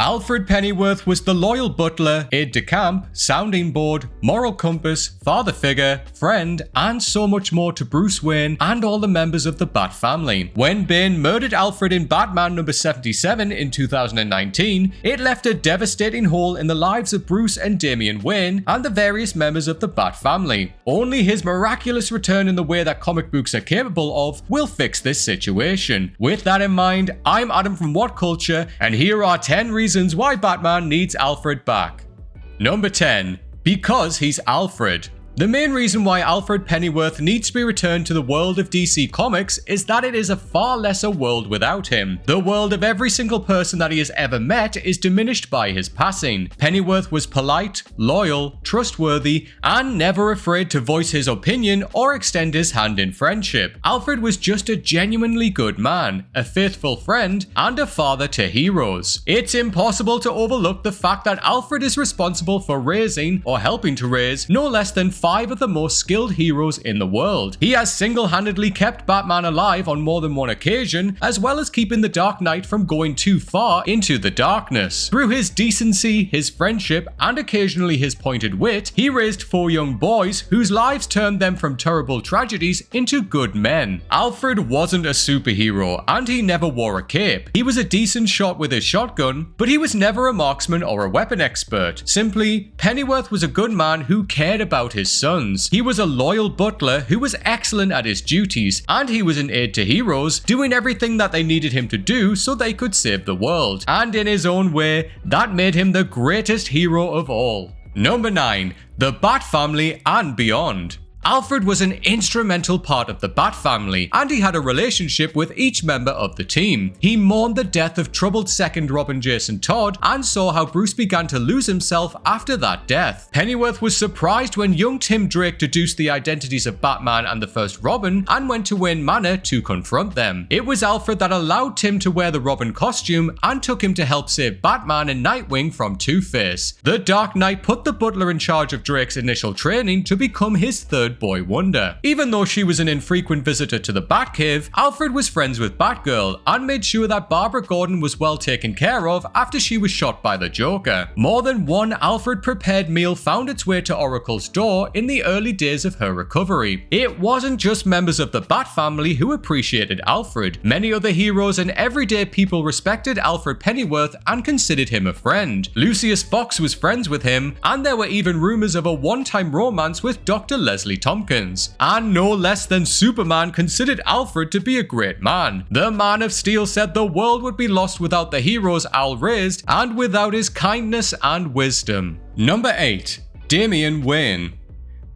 Alfred Pennyworth was the loyal butler, aide-de-camp, sounding board, moral compass, father figure, friend, and so much more to Bruce Wayne and all the members of the Bat family. When Bane murdered Alfred in Batman number 77 in 2019, it left a devastating hole in the lives of Bruce and Damian Wayne and the various members of the Bat family. Only his miraculous return in the way that comic books are capable of will fix this situation. With that in mind, I'm Adam from What Culture, and here are 10 reasons why Batman needs Alfred back. Number 10. Because he's Alfred. The main reason why Alfred Pennyworth needs to be returned to the world of DC Comics is that it is a far lesser world without him. The world of every single person that he has ever met is diminished by his passing. Pennyworth was polite, loyal, trustworthy, and never afraid to voice his opinion or extend his hand in friendship. Alfred was just a genuinely good man, a faithful friend, and a father to heroes. It's impossible to overlook the fact that Alfred is responsible for raising, or helping to raise, no less than 5 of the most skilled heroes in the world. He has single-handedly kept Batman alive on more than one occasion, as well as keeping the Dark Knight from going too far into the darkness. Through his decency, his friendship, and occasionally his pointed wit, he raised 4 young boys whose lives turned them from terrible tragedies into good men. Alfred wasn't a superhero, and he never wore a cape. He was a decent shot with his shotgun, but he was never a marksman or a weapon expert. Simply, Pennyworth was a good man who cared about his sons. He was a loyal butler who was excellent at his duties, and he was an aide to heroes, doing everything that they needed him to do so they could save the world. And in his own way, that made him the greatest hero of all. Number 9. The Bat family and beyond. Alfred was an instrumental part of the Bat family, and he had a relationship with each member of the team. He mourned the death of troubled second Robin Jason Todd and saw how Bruce began to lose himself after that death. Pennyworth was surprised when young Tim Drake deduced the identities of Batman and the first Robin and went to Wayne Manor to confront them. It was Alfred that allowed Tim to wear the Robin costume and took him to help save Batman and Nightwing from Two-Face. The Dark Knight put the butler in charge of Drake's initial training to become his third boy wonder. Even though she was an infrequent visitor to the Batcave, Alfred was friends with Batgirl and made sure that Barbara Gordon was well taken care of after she was shot by the Joker. More than one Alfred prepared meal found its way to Oracle's door in the early days of her recovery. It wasn't just members of the Bat family who appreciated Alfred. Many other heroes and everyday people respected Alfred Pennyworth and considered him a friend. Lucius Fox was friends with him, and there were even rumors of a one-time romance with Dr. Leslie Tompkins. And no less than Superman considered Alfred to be a great man. The Man of Steel said the world would be lost without the heroes Al raised and without his kindness and wisdom. Number 8. Damian Wayne.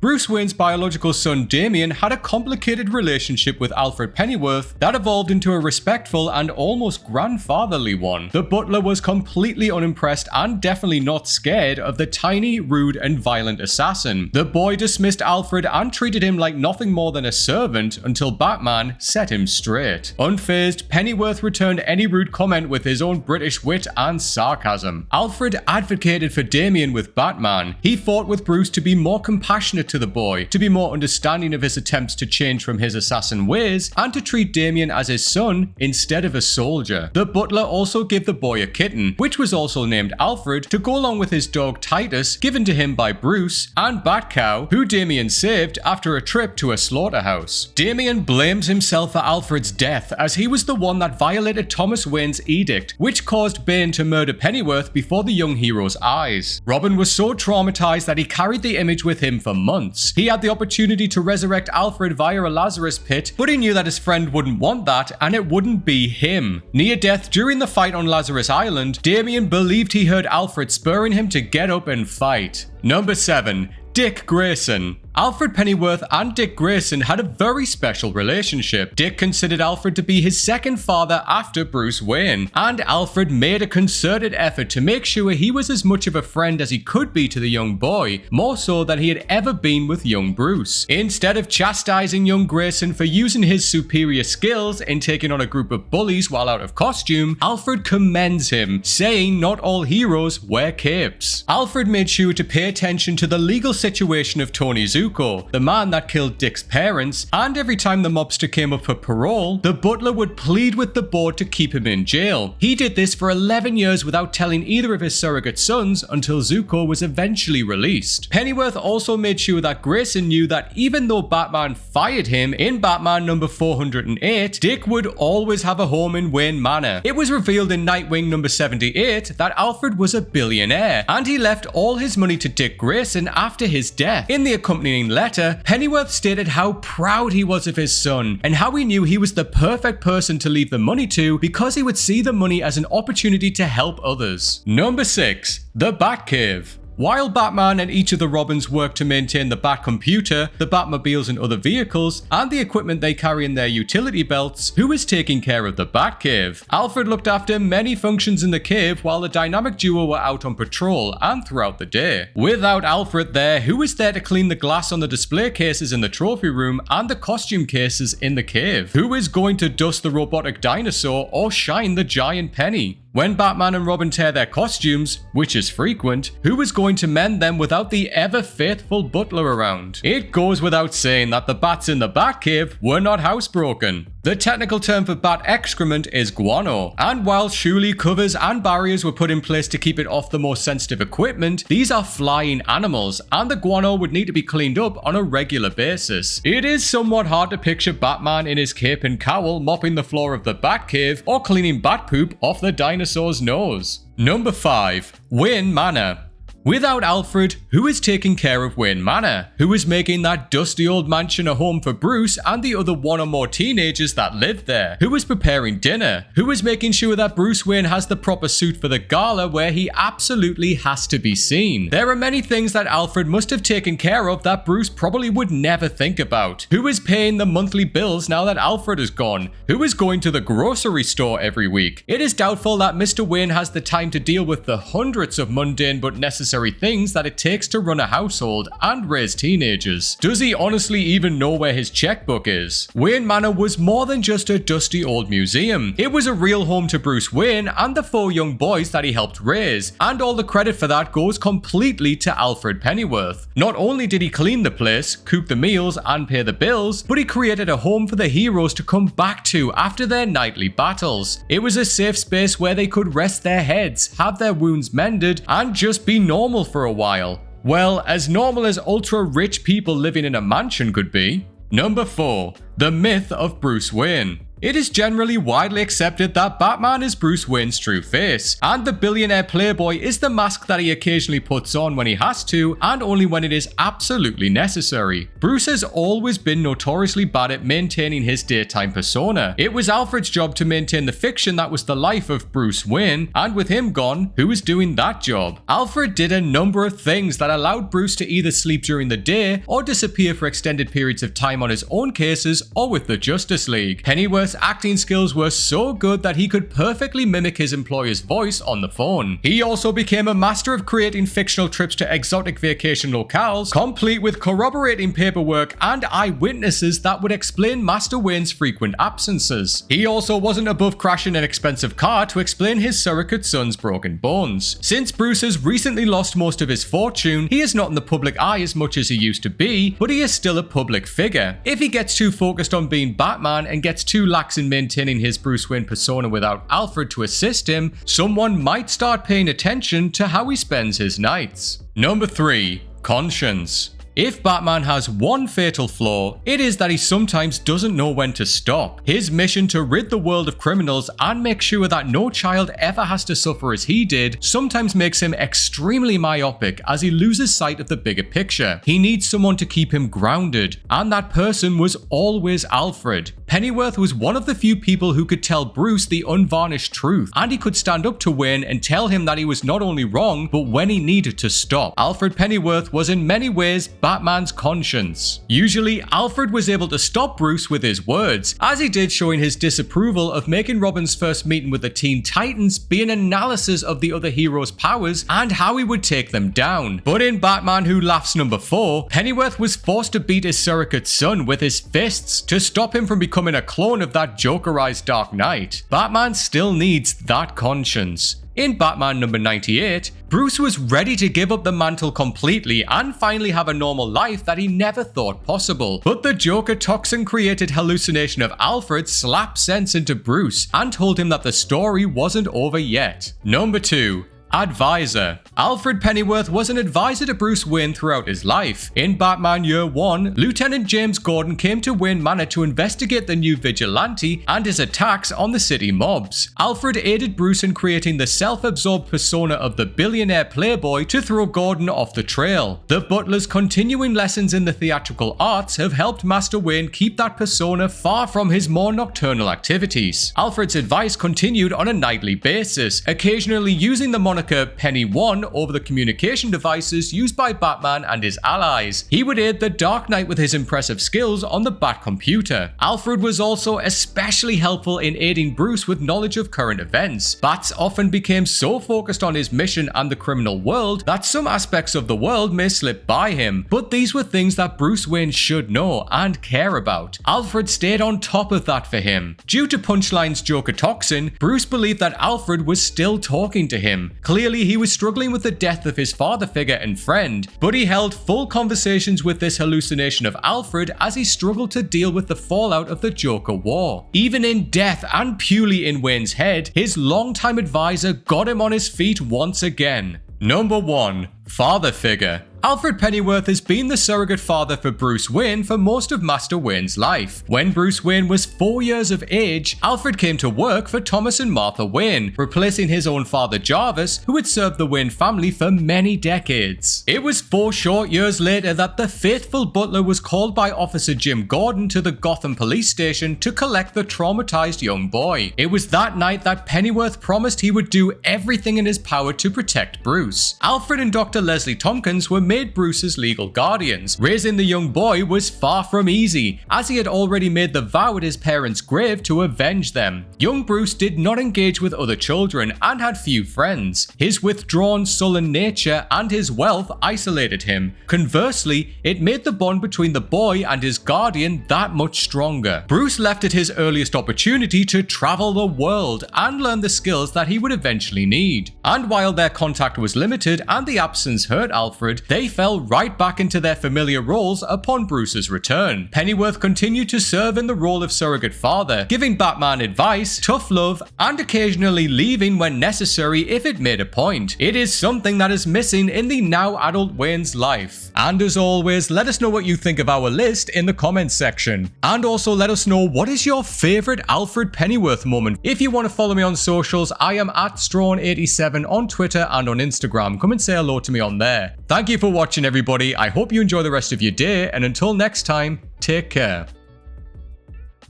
Bruce Wayne's biological son Damian had a complicated relationship with Alfred Pennyworth that evolved into a respectful and almost grandfatherly one. The butler was completely unimpressed and definitely not scared of the tiny, rude, and violent assassin. The boy dismissed Alfred and treated him like nothing more than a servant until Batman set him straight. Unfazed, Pennyworth returned any rude comment with his own British wit and sarcasm. Alfred advocated for Damian with Batman. He fought with Bruce to be more compassionate to the boy, to be more understanding of his attempts to change from his assassin ways, and to treat Damian as his son instead of a soldier. The butler also gave the boy a kitten, which was also named Alfred, to go along with his dog Titus, given to him by Bruce, and Batcow, who Damian saved after a trip to a slaughterhouse. Damian blames himself for Alfred's death, as he was the one that violated Thomas Wayne's edict, which caused Bane to murder Pennyworth before the young hero's eyes. Robin was so traumatized that he carried the image with him for months. He had the opportunity to resurrect Alfred via a Lazarus pit, but he knew that his friend wouldn't want that, and it wouldn't be him. Near death during the fight on Lazarus Island, Damian believed he heard Alfred spurring him to get up and fight. Number 7. Dick Grayson. Alfred Pennyworth and Dick Grayson had a very special relationship. Dick considered Alfred to be his second father after Bruce Wayne, and Alfred made a concerted effort to make sure he was as much of a friend as he could be to the young boy, more so than he had ever been with young Bruce. Instead of chastising young Grayson for using his superior skills in taking on a group of bullies while out of costume, Alfred commends him, saying not all heroes wear capes. Alfred made sure to pay attention to the legal situation of Tony Zuko Zuko, the man that killed Dick's parents, and every time the mobster came up for parole, the butler would plead with the board to keep him in jail. He did this for 11 years without telling either of his surrogate sons until Zuko was eventually released. Pennyworth also made sure that Grayson knew that even though Batman fired him in Batman number 408, Dick would always have a home in Wayne Manor. It was revealed in Nightwing number 78 that Alfred was a billionaire, and he left all his money to Dick Grayson after his death. In the accompanying letter, Pennyworth stated how proud he was of his son, and how he knew he was the perfect person to leave the money to because he would see the money as an opportunity to help others. Number 6. The Batcave. While Batman and each of the Robins work to maintain the Batcomputer, the Batmobiles and other vehicles, and the equipment they carry in their utility belts, who is taking care of the Batcave? Alfred looked after many functions in the cave while the dynamic duo were out on patrol and throughout the day. Without Alfred there, who was there to clean the glass on the display cases in the trophy room and the costume cases in the cave? Who is going to dust the robotic dinosaur or shine the giant penny? When Batman and Robin tear their costumes, which is frequent, who is going to mend them without the ever-faithful butler around? It goes without saying that the bats in the Batcave were not housebroken. The technical term for bat excrement is guano, and while surely covers and barriers were put in place to keep it off the more sensitive equipment, these are flying animals, and the guano would need to be cleaned up on a regular basis. It is somewhat hard to picture Batman in his cape and cowl mopping the floor of the Batcave or cleaning bat poop off the dinosaur's nose. Number 5. Wayne Manor. Without Alfred, who is taking care of Wayne Manor? Who is making that dusty old mansion a home for Bruce and the other one or more teenagers that live there? Who is preparing dinner? Who is making sure that Bruce Wayne has the proper suit for the gala where he absolutely has to be seen? There are many things that Alfred must have taken care of that Bruce probably would never think about. Who is paying the monthly bills now that Alfred is gone? Who is going to the grocery store every week? It is doubtful that Mr. Wayne has the time to deal with the hundreds of mundane but necessary things that it takes to run a household and raise teenagers. Does he honestly even know where his checkbook is? Wayne Manor was more than just a dusty old museum. It was a real home to Bruce Wayne and the 4 young boys that he helped raise, and all the credit for that goes completely to Alfred Pennyworth. Not only did he clean the place, cook the meals, and pay the bills, but he created a home for the heroes to come back to after their nightly battles. It was a safe space where they could rest their heads, have their wounds mended, and just be normal for a while. Well, as normal as ultra-rich people living in a mansion could be. Number 4. The myth of Bruce Wayne. It is generally widely accepted that Batman is Bruce Wayne's true face, and the billionaire playboy is the mask that he occasionally puts on when he has to, and only when it is absolutely necessary. Bruce has always been notoriously bad at maintaining his daytime persona. It was Alfred's job to maintain the fiction that was the life of Bruce Wayne, and with him gone, who was doing that job? Alfred did a number of things that allowed Bruce to either sleep during the day or disappear for extended periods of time on his own cases or with the Justice League. Pennyworth acting skills were so good that he could perfectly mimic his employer's voice on the phone. He also became a master of creating fictional trips to exotic vacation locales, complete with corroborating paperwork and eyewitnesses that would explain Master Wayne's frequent absences. He also wasn't above crashing an expensive car to explain his surrogate son's broken bones. Since Bruce has recently lost most of his fortune, he is not in the public eye as much as he used to be, but he is still a public figure. If he gets too focused on being Batman and gets too lax in maintaining his Bruce Wayne persona without Alfred to assist him, someone might start paying attention to how he spends his nights. Number 3. Conscience. If Batman has one fatal flaw, it is that he sometimes doesn't know when to stop. His mission to rid the world of criminals and make sure that no child ever has to suffer as he did sometimes makes him extremely myopic as he loses sight of the bigger picture. He needs someone to keep him grounded, and that person was always Alfred. Pennyworth was one of the few people who could tell Bruce the unvarnished truth, and he could stand up to Wayne and tell him that he was not only wrong, but when he needed to stop. Alfred Pennyworth was in many ways Batman's conscience. Usually, Alfred was able to stop Bruce with his words, as he did showing his disapproval of making Robin's first meeting with the Teen Titans be an analysis of the other heroes' powers and how he would take them down. But in Batman Who Laughs number 4, Pennyworth was forced to beat his surrogate son with his fists to stop him from becoming a clone of that Jokerized Dark Knight. Batman still needs that conscience. In Batman number 98, Bruce was ready to give up the mantle completely and finally have a normal life that he never thought possible. But the Joker toxin created hallucination of Alfred slapped sense into Bruce and told him that the story wasn't over yet. Number 2. Advisor. Alfred Pennyworth was an advisor to Bruce Wayne throughout his life. In Batman Year 1, Lieutenant James Gordon came to Wayne Manor to investigate the new vigilante and his attacks on the city mobs. Alfred aided Bruce in creating the self-absorbed persona of the billionaire playboy to throw Gordon off the trail. The butler's continuing lessons in the theatrical arts have helped Master Wayne keep that persona far from his more nocturnal activities. Alfred's advice continued on a nightly basis, occasionally using the moniker Penny 1 over the communication devices used by Batman and his allies. He would aid the Dark Knight with his impressive skills on the Bat computer. Alfred was also especially helpful in aiding Bruce with knowledge of current events. Bats often became so focused on his mission and the criminal world that some aspects of the world may slip by him, but these were things that Bruce Wayne should know and care about. Alfred stayed on top of that for him. Due to Punchline's Joker toxin, Bruce believed that Alfred was still talking to him. Clearly, he was struggling with the death of his father figure and friend, but he held full conversations with this hallucination of Alfred as he struggled to deal with the fallout of the Joker War. Even in death and purely in Wayne's head, his longtime advisor got him on his feet once again. Number 1. Father figure. Alfred Pennyworth has been the surrogate father for Bruce Wayne for most of Master Wayne's life. When Bruce Wayne was 4 years of age, Alfred came to work for Thomas and Martha Wayne, replacing his own father Jarvis, who had served the Wayne family for many decades. It was 4 short years later that the faithful butler was called by Officer Jim Gordon to the Gotham police station to collect the traumatized young boy. It was that night that Pennyworth promised he would do everything in his power to protect Bruce. Alfred and Dr. Leslie Tompkins were made Bruce's legal guardians. Raising the young boy was far from easy, as he had already made the vow at his parents' grave to avenge them. Young Bruce did not engage with other children and had few friends. His withdrawn, sullen nature and his wealth isolated him. Conversely, it made the bond between the boy and his guardian that much stronger. Bruce left at his earliest opportunity to travel the world and learn the skills that he would eventually need. And while their contact was limited and the absence hurt Alfred, they fell right back into their familiar roles upon Bruce's return. Pennyworth continued to serve in the role of surrogate father, giving Batman advice, tough love, and occasionally leaving when necessary if it made a point. It is something that is missing in the now adult Wayne's life. And as always, let us know what you think of our list in the comments section. And also let us know what is your favorite Alfred Pennyworth moment. If you want to follow me on socials, I am at Strawn87 on Twitter and on Instagram. Come and say hello to me on there. Thank you for watching, everybody. I hope you enjoy the rest of your day, and until next time, take care.